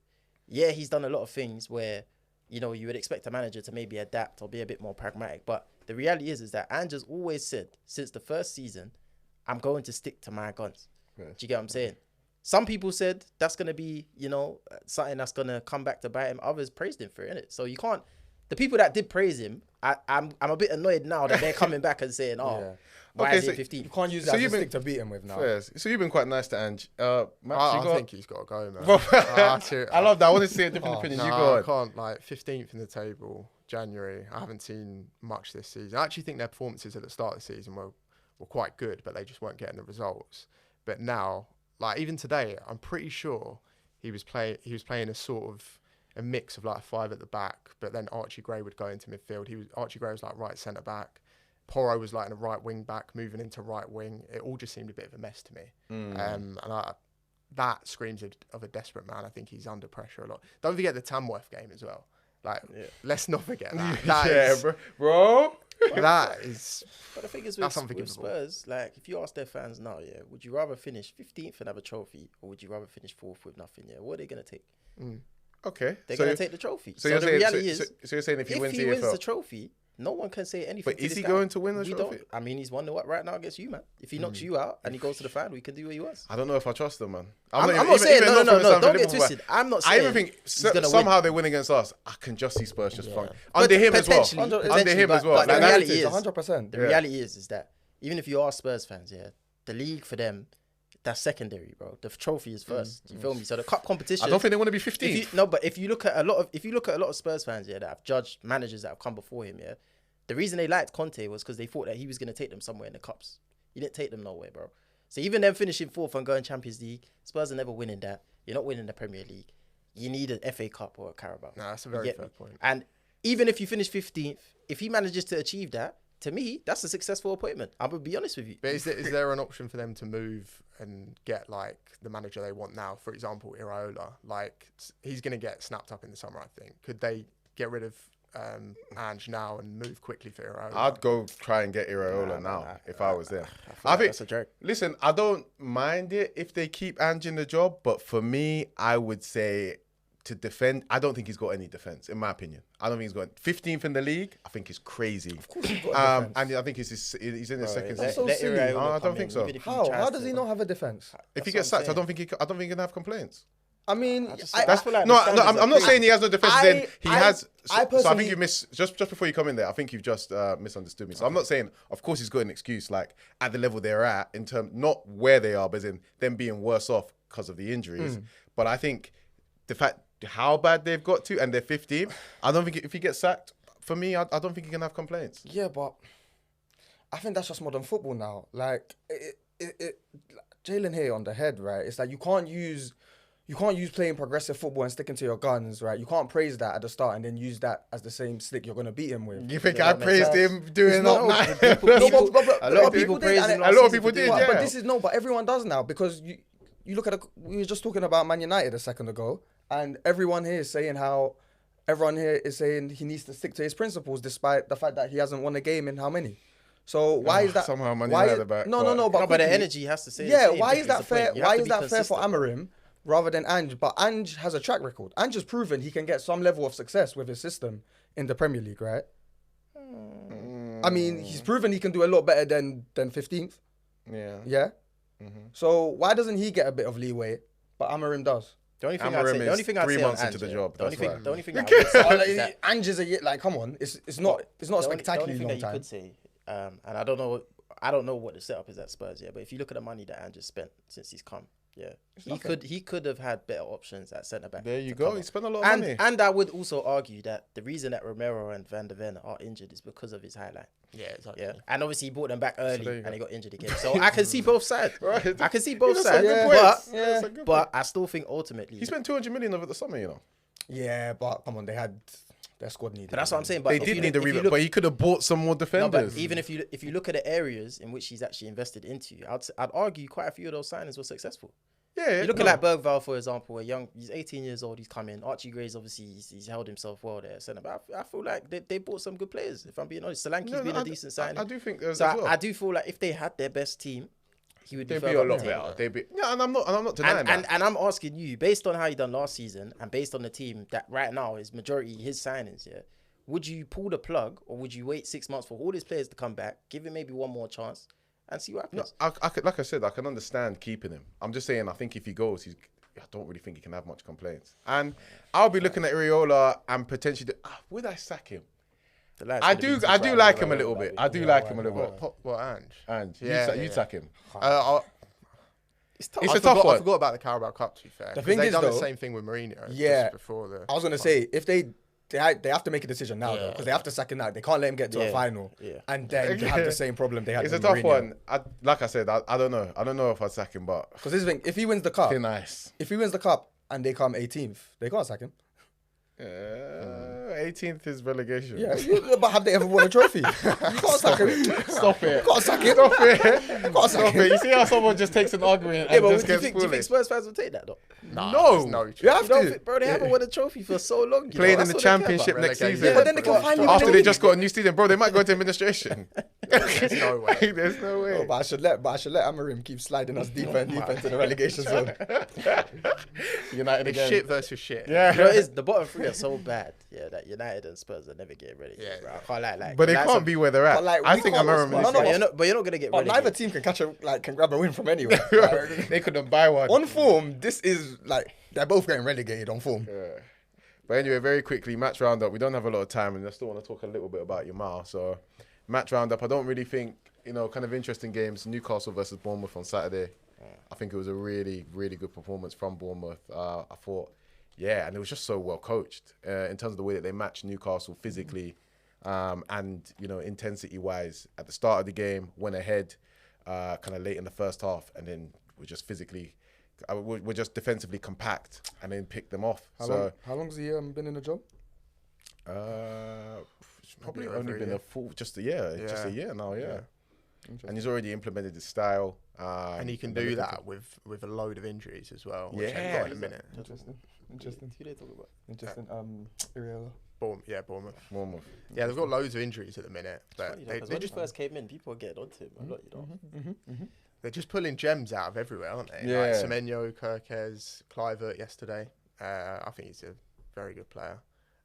yeah, he's done a lot of things where, you would expect a manager to maybe adapt or be a bit more pragmatic. But the reality is that Ange has always said since the first season, I'm going to stick to my guns. Do you get what I'm saying? Some people said that's going to be, something that's going to come back to bite him. Others praised him for it, innit? So you can't... The people that did praise him, I'm a bit annoyed now that they're coming back and saying, why is he 15? You can't use that as a stick to beat him with now. Fair. So you've been quite nice to Ange. Max, I think he's got to go, man. I love that. I want to see a different opinion. No, You go I on. can't. Like 15th in the table, January. I haven't seen much this season. I actually think their performances at the start of the season were quite good, but they just weren't getting the results. But now, like even today, I'm pretty sure he was playing a sort of a mix of like 5 at the back, but then Archie Gray would go into midfield. Archie Gray was like right centre back. Porro was like in a right wing back, moving into right wing. It all just seemed a bit of a mess to me. That screams of a desperate man. I think he's under pressure a lot. Don't forget the Tamworth game as well. Like, let's not forget that. Bro. That is. But the thing is with Spurs, like if you ask their fans now, would you rather finish 15th and have a trophy, or would you rather finish 4th with nothing? Yeah, what are they gonna take? Okay, they're gonna take the trophy. So the reality is, so you're saying if he wins the trophy, no one can say anything. But is he going to win the trophy? Don't. I mean, he's won right now against you, man. If he knocks you out and he goes to the final, he can do what he wants. I don't know if I trust him, man. I'm not saying no. Don't get twisted. I'm not saying. I even think somehow they win against us. I can just see Spurs just fun under him as well. Under him as well. The reality is 100%. The reality is that even if you are Spurs fans, the league for them, that's secondary, bro. The trophy is first. You feel me? So the cup competition. I don't think they want to be 15th. But if you look at a lot of Spurs fans, that have judged managers that have come before him, the reason they liked Conte was because they thought that he was going to take them somewhere in the cups. He didn't take them nowhere, bro. So even them finishing 4th and going Champions League, Spurs are never winning that. You're not winning the Premier League. You need an FA Cup or a Carabao. No, that's a very fair point. And even if you finish 15th, if he manages to achieve that, to me, that's a successful appointment. I'm going to be honest with you. But is there an option for them to move and get like the manager they want now? For example, Iraola. Like he's going to get snapped up in the summer, I think. Could they get rid of Ange now and move quickly for Iraola? I'd go try and get Iraola now if I was there. I think that's a joke. Listen, I don't mind it if they keep Ange in the job, but for me, I would say to defend, I don't think he's got any defense, in my opinion. I don't think he's got 15th in the league. I think he's crazy. Of course he's got defense. And I think he's in his second That's season. so silly. I don't think so. How does he not have a defense? If he gets sacked, I don't think he can have complaints. I mean, That's feel like no, the no. standards I'm are not saying he has no defensive end. He has. So I personally, think you just before you come in there. I think you've just misunderstood me. So I'm not saying. Of course, he's got an excuse like at the level they're at in terms not where they are, but as in them being worse off because of the injuries. But I think the fact how bad they've got to and they're 15th. I don't think if he gets sacked, for me, I don't think he can have complaints. Yeah, but I think that's just modern football now. Like Jalen here on the head, right? It's like you can't use playing progressive football and sticking to your guns, right? You can't praise that at the start and then use that as the same stick you're gonna beat him with. You think I praised him doing that? A lot of people praise him. A lot of people did, yeah. But this is but everyone does now because you look at we were just talking about Man United a second ago, and everyone here is saying he needs to stick to his principles despite the fact that he hasn't won a game in how many. So why is that? Somehow Man why United is, are back. No, but the energy has to say. Yeah, why is that fair? Why is that fair for Amorim rather than Ange? But Ange has a track record. Ange has proven he can get some level of success with his system in the Premier League, right? I mean, he's proven he can do a lot better than 15th. Yeah. Yeah. So why doesn't he get a bit of leeway, but Amorim does? The only thing Amorim I'd say, is 3 months into the job. The only thing I would say is that Ange is a year, like, come on, it's not a spectacularly long that time. you could say, and I don't know what the setup is at Spurs, yeah. But if you look at the money that Ange has spent since he's come, yeah, he could have had better options at centre back. There you go. He spent a lot of money. And I would also argue that the reason that Romero and Van der Ven are injured is because of his highlight. Yeah, exactly. Yeah, and obviously he brought them back early and go. he got injured again. So I can see both sides. Right. I can see both That's sides. a good point. That's a good But point. I still think ultimately He spent 200 million over the summer, you know. Yeah, but come on, their squad needed. But that's what I'm saying. But They if did you need look- a if you revamp, look- but he could have bought some more No, defenders. but even if you look at the areas in which he's actually invested into, I'd argue quite a few of those signings were successful. yeah, You look at like Bergvall, for example, he's 18 years old, he's come in. Archie Gray's obviously he's held himself well there. But I feel like they bought some good players. If I'm being honest, Solanke's been a decent signing. I do think there's So as well. I do feel like if they had their best team, he would be They'd further be a up the lot table. better. They'd be and I'm not denying that. And I'm asking you, based on how he done last season and based on the team that right now is majority his signings, yeah, would you pull the plug or would you wait 6 months for all his players to come back, give him maybe one more chance and see what happens? I could, like I said, I can understand keeping him. I'm just saying, I think if he goes, I don't really think he can have much complaints. And I'll be looking at Iriola and potentially, would I sack him? I do like him a little bit. I do like him a little bit. What, Ange? And Yeah, you sack him. It's a tough one. I forgot about the Carabao Cup, to be fair. The thing they've is, done though, the same thing with Mourinho. Yeah. Just before I was gonna say if they have to make a decision now though, because they have to sack him now. They can't let him get to a final, and then have the same problem they had. It's a with tough Mourinho. one. Like I said, I don't know. I don't know if I'd sack him, but Because this thing, if he wins the cup, thin ice. if he wins the cup and they come 18th, they can't sack him. 18th is relegation. Yeah, but have they ever won a trophy? You can't sack him. Stop it. You can't sack him. Stop it. Can't sack him. You see how someone just takes an argument Yeah, and but just do you gets think foolish? Spurs fans will take that though? No. You have to. Bro, they haven't won a trophy for so long. Playing in the championship next Relegation. season. But then they can find you. After they just got a new stadium, bro, they might go into administration. There's no way. There's no way. Oh, but I should let Amorim keep sliding us deeper and deeper into the relegation zone. United It's again. shit versus shit. Yeah. You know, it's the bottom three are so bad, yeah, that United and Spurs are never getting ready. Yeah, bro. I can't like But they like can't some- be where they're at. But, like, I we think can't- Amorim but is none of like, us- but you're not gonna get But relegated. neither team can grab a win from anywhere. Like, they couldn't buy one. on form, this is like they're both getting relegated on form. Yeah. But anyway, very quickly, match roundup. We don't have a lot of time, and I still want to talk a little bit about Yamal. So, match roundup. I don't really think, kind of interesting games. Newcastle versus Bournemouth on Saturday. I think it was a really, really good performance from Bournemouth. I thought, and it was just so well coached in terms of the way that they matched Newcastle physically and, intensity-wise. At the start of the game, went ahead kind of late in the first half, and then we're just physically... We're just defensively compact and then pick them off. How long's he been in the job? It's probably over only a been year. just a year. Yeah. Just a year now, yeah. Interesting. And he's already implemented his style. And he can do that with a load of injuries as well. Which Yeah. they've got in a minute. Interesting. Who they talk about? Interesting. Iriola. Bournemouth. Bournemouth. Yeah, they've got loads of injuries at the minute. But Funny, they when he just first came in, people were getting onto him a lot, they're just pulling gems out of everywhere, aren't they? Yeah. Like Semenyo, Kirkez, Kluivert yesterday. I think he's a very good player.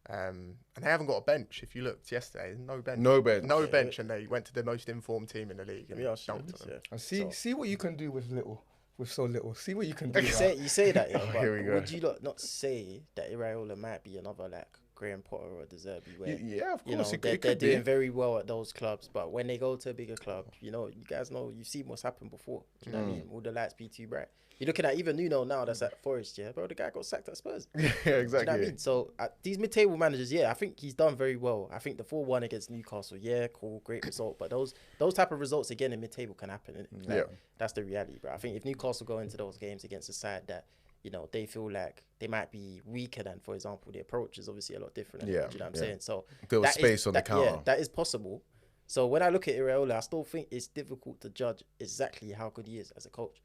And they haven't got a bench. If you looked yesterday, no bench. No bench. No bench, and they went to the most informed team in the league. And Let me ask you dunked this, on them. And see what you can do with little. with so little. See what you can do. You say that, yeah, but here we go. would you not say that Iraola might be another like Graham Potter or De Zerbi, where Yeah, of course, you know it they're could be. doing very well at those clubs, but when they go to a bigger club, you know, you guys know, you've seen what's happened before. Do you know what I mean? Will the lights be too bright? You're looking at even Nuno now that's at Forest, yeah, bro. The guy got sacked at Spurs. Yeah, Do you exactly. know what I mean? So these mid-table managers, yeah, I think he's done very well. I think the 4-1 against Newcastle, yeah, cool, great result. But those type of results again in mid-table can happen. Innit? Like, that's the reality, bro. I think if Newcastle go into those games against a side that, you know, they feel like they might be weaker than, for example, the approach is obviously a lot different. Yeah, Do you know what I'm saying? So there was that space on the counter. Yeah, that is possible. So when I look at Iraola, I still think it's difficult to judge exactly how good he is as a coach.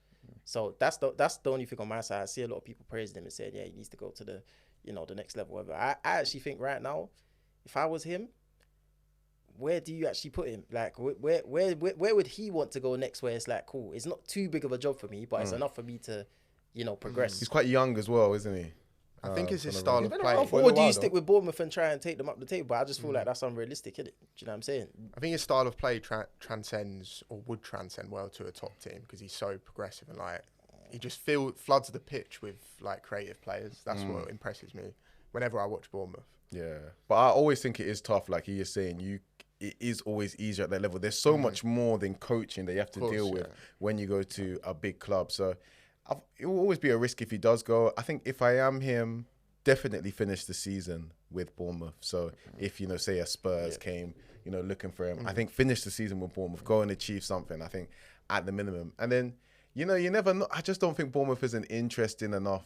So that's the only thing on my side. I see a lot of people praising him and saying, yeah, he needs to go to the, you know, the next level. Whatever. I actually think right now, if I was him, where do you actually put him? Like, where would he want to go next? Where it's like, cool, it's not too big of a job for me, but it's enough for me to, you know, progress. He's quite young as well, isn't he? I think it's his style of been play. around for a Or do while, you stick with Bournemouth and try and take them up the table? But I just feel like that's unrealistic, innit? Do you know what I'm saying? I think his style of play transcends, or would transcend well to a top team, because he's so progressive and like he just floods the pitch with like creative players. That's what impresses me whenever I watch Bournemouth. Yeah, but I always think it is tough. Like he is saying, it is always easier at that level. There's so much more than coaching that you have to deal with when you go to a big club. So it will always be a risk if he does go. I think if I am him, definitely finish the season with Bournemouth. So if, you know, say a Spurs came, you know, looking for him, I think finish the season with Bournemouth, go and achieve something, I think, at the minimum. And then, you know, you never know. I just don't think Bournemouth isn't interesting enough,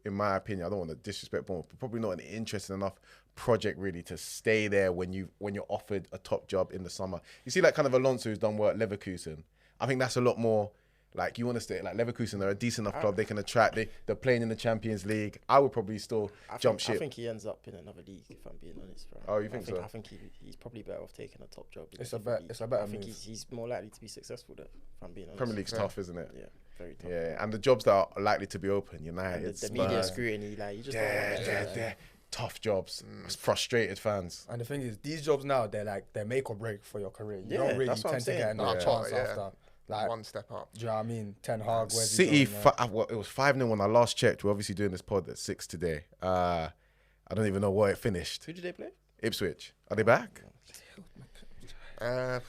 in my opinion. I don't want to disrespect Bournemouth, but probably not an interesting enough project really to stay there when you're offered a top job in the summer. You see, like kind of Alonso who's done work at Leverkusen. I think that's a lot more like you want to stay. Like Leverkusen, they're a decent enough club. They can attract. They're playing in the Champions League. I would probably still jump ship. I think he ends up in another league, if I'm being honest. Bro. Oh, you think so? I think he's probably better off taking a top job. It's a better I think move. he's more likely to be successful there, if I'm being honest. Premier League's tough, isn't it? Yeah, very tough. Yeah, and the jobs that are likely to be open, United, The media scrutiny, like you just don't want that. they're tough jobs. Frustrated fans. And the thing is, these jobs now, they're make or break for your career. You Yeah, don't really that's what I'm tend to saying. get another Yeah. chance Yeah. after. Like, One step up. do you know what I mean? Ten Hag, where's he City, going, well, it was 5-0 when I last checked. We're obviously doing this pod at 6 today. I don't even know where it finished. Who did they play? Ipswich. Are they back? I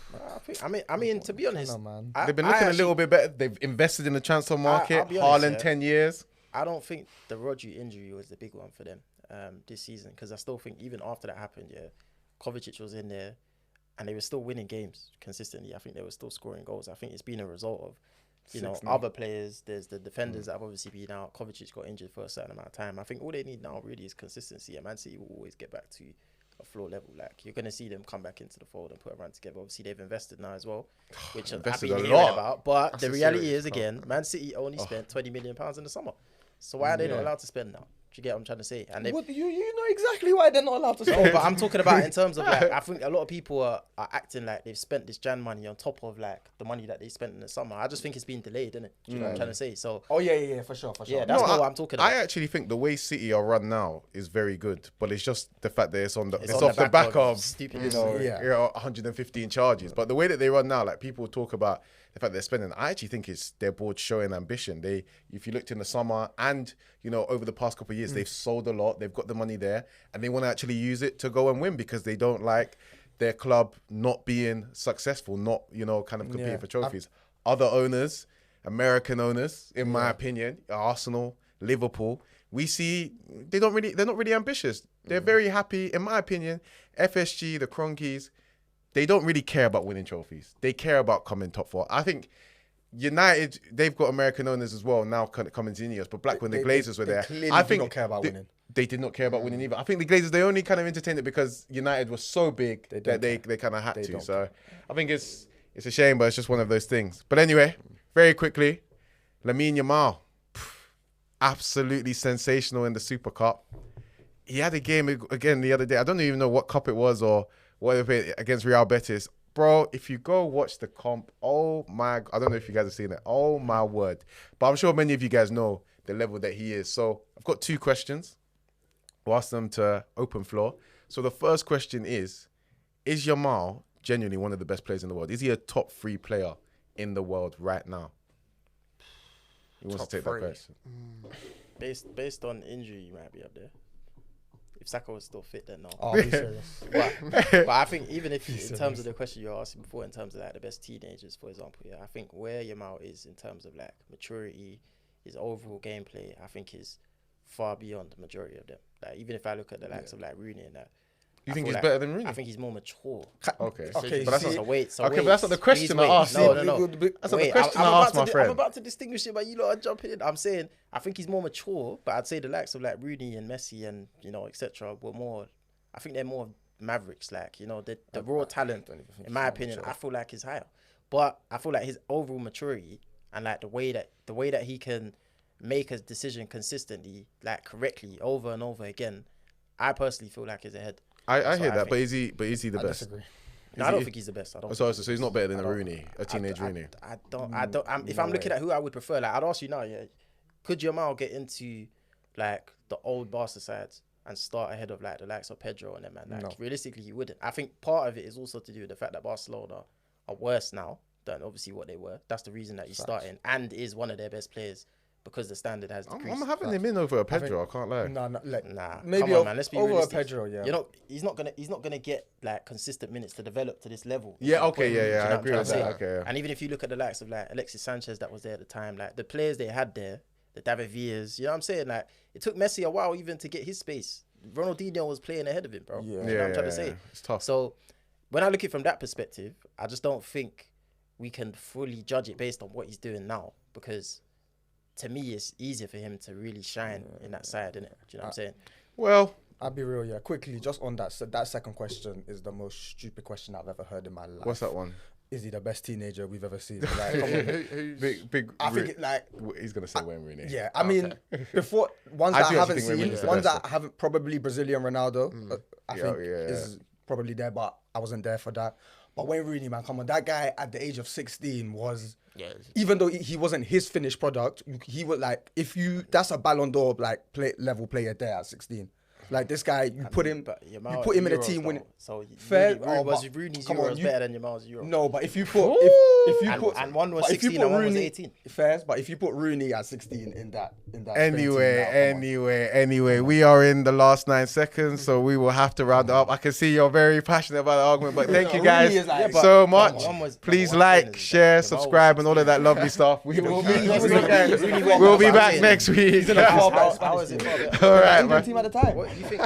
mean, to be honest, No, man. They've been looking a little bit better. They've invested in the transfer market. I'll be honest, Haaland, 10 years. I don't think the Rodri injury was the big one for them this season, because I still think even after that happened, Kovacic was in there and they were still winning games consistently. I think they were still scoring goals. I think it's been a result of, you know, other players. There's the defenders that have obviously been out. Kovacic got injured for a certain amount of time. I think all they need now really is consistency, and Man City will always get back to a floor level. Like, you're going to see them come back into the fold and put a run together. Obviously, they've invested now as well, which I've been hearing about. But That's the a reality serious is, again, Man City only spent £20 million in the summer. So why are they not allowed to spend now? Do you get what I'm trying to say? And What, you know exactly why they're not allowed to spend. no, but I'm talking about in terms of like, I think a lot of people are acting like they've spent this Jan money on top of like the money that they spent in the summer. I just think it's been delayed, isn't it? Do you know what I'm trying to say? So Oh yeah, for sure. yeah, that's not what I'm talking about. I actually think the way City are run now is very good, but it's just the fact that it's on the It's it's on off the back of stupid you know, Yeah. 115 charges. But the way that they run now, like people talk about the fact they're spending, I actually think it's their board showing ambition. If you looked in the summer and you know over the past couple of years, they've sold a lot, they've got the money there, and they want to actually use it to go and win because they don't like their club not being successful, not kind of competing for trophies. Other owners, American owners, in my opinion, Arsenal, Liverpool, we see they're not really ambitious. They're very happy, in my opinion. FSG, the Cronkies, they don't really care about winning trophies. They care about coming top four. I think United, they've got American owners as well now coming to years, but back when the Glazers were there, clearly I do think not care about winning. They did not care about winning either. I think the Glazers, they only kind of entertained it because United was so big that they kind of had to. So I think it's a shame, but it's just one of those things. But anyway, very quickly, Lamine Yamal, absolutely sensational in the Super Cup. He had a game again the other day. I don't even know what cup it was or whatever, against Real Betis. Bro, if you go watch the comp, I don't know if you guys have seen it. Oh my word. But I'm sure many of you guys know the level that he is. So I've got 2 questions. I'll ask them to open floor. So the first question is Yamal genuinely one of the best players in the world? Is he a top 3 player in the world right now? Who wants Top to take three. that question? Based on injury, you might be up there. If Saka was still fit, then no. Oh, be serious. But I think even if in terms of the question you were asking before, in terms of like the best teenagers, for example, yeah, I think where Yamal is in terms of like maturity, his overall gameplay, I think is far beyond the majority of them. Like even if I look at the likes of like Rooney and that. You think he's better than Rooney? I think he's more mature. Okay. Okay, But that's see- not. wait. Okay, but that's not the question I asked. No. That's not the Wait, question I'm I about asked, my to friend. I'm about to distinguish it, but you lot are jumping in. I'm saying I think he's more mature, but I'd say the likes of like Rooney and Messi and etc. were more. I think they're more mavericks. Like the raw talent, in my opinion, I feel like is higher. But I feel like his overall maturity and like the way that he can make a decision consistently, like correctly over and over again, I personally feel like is ahead. I hear that, but is he the I best? disagree. No, I don't think he's the best. I don't. So he's not better than a Rooney, a teenage I Rooney. don't. If I'm looking at who I would prefer, like I'd ask you now, yeah, could Yamal get into like the old Barca sides and start ahead of like the likes of Pedro and them? And like No. realistically, he wouldn't. I think part of it is also to do with the fact that Barcelona are worse now than obviously what they were. That's the reason that he's starting and is one of their best players because the standard has decreased. I'm having him in over a Pedro. I can't lie. Nah, Nah, maybe come on, man. Let's be over realistic. Pedro, yeah. He's not gonna get like consistent minutes to develop to this level. Yeah, That's the okay, point. yeah, Do you know I what I'm agree trying with to say? that. Okay, yeah. And even if you look at the likes of like Alexis Sanchez that was there at the time, like the players they had there, the David Villas, you know what I'm saying? Like it took Messi a while even to get his space. Ronaldinho was playing ahead of him, bro. Yeah. You know what I'm trying to say? It's tough. So when I look at it from that perspective, I just don't think we can fully judge it based on what he's doing now because to me it's easier for him to really shine in that side, innit? Do you know what I'm saying? Well, I'll be real, yeah. Quickly, just on that, so that second question is the most stupid question I've ever heard in my life. what's that one? Is he the best teenager we've ever seen? Like, come on. Big. I think it, like, He's gonna say Wayne Rooney. yeah. I mean, before ones I that I do haven't actually think seen, Rooney's the ones best, that haven't probably Brazilian Ronaldo. I Yeah, think yeah. is probably there, but I wasn't there for that. But Wayne Rooney, man, come on, that guy at the age of 16 was. Yeah. Even though he wasn't his finished product, he was like, that's a Ballon d'Or like level player there at 16. Like this guy, you put him in a team when so fair. Rooney's come on, Euros better than Yamal's Euro. No, but if you put if you put and one was but if you 16 put and one was Rooney- 18. Fairs, but if you put Rooney at 16 in that Spain team now, Anyway, we are in the last 9 seconds, so we will have to round it up. I can see you're very passionate about the argument, but thank you guys Rooney is like- so much. Please one like, thing is share, that Yamal subscribe, and all of that lovely stuff. We will be back next week. How is it? All right, England man. team at the time. What you think?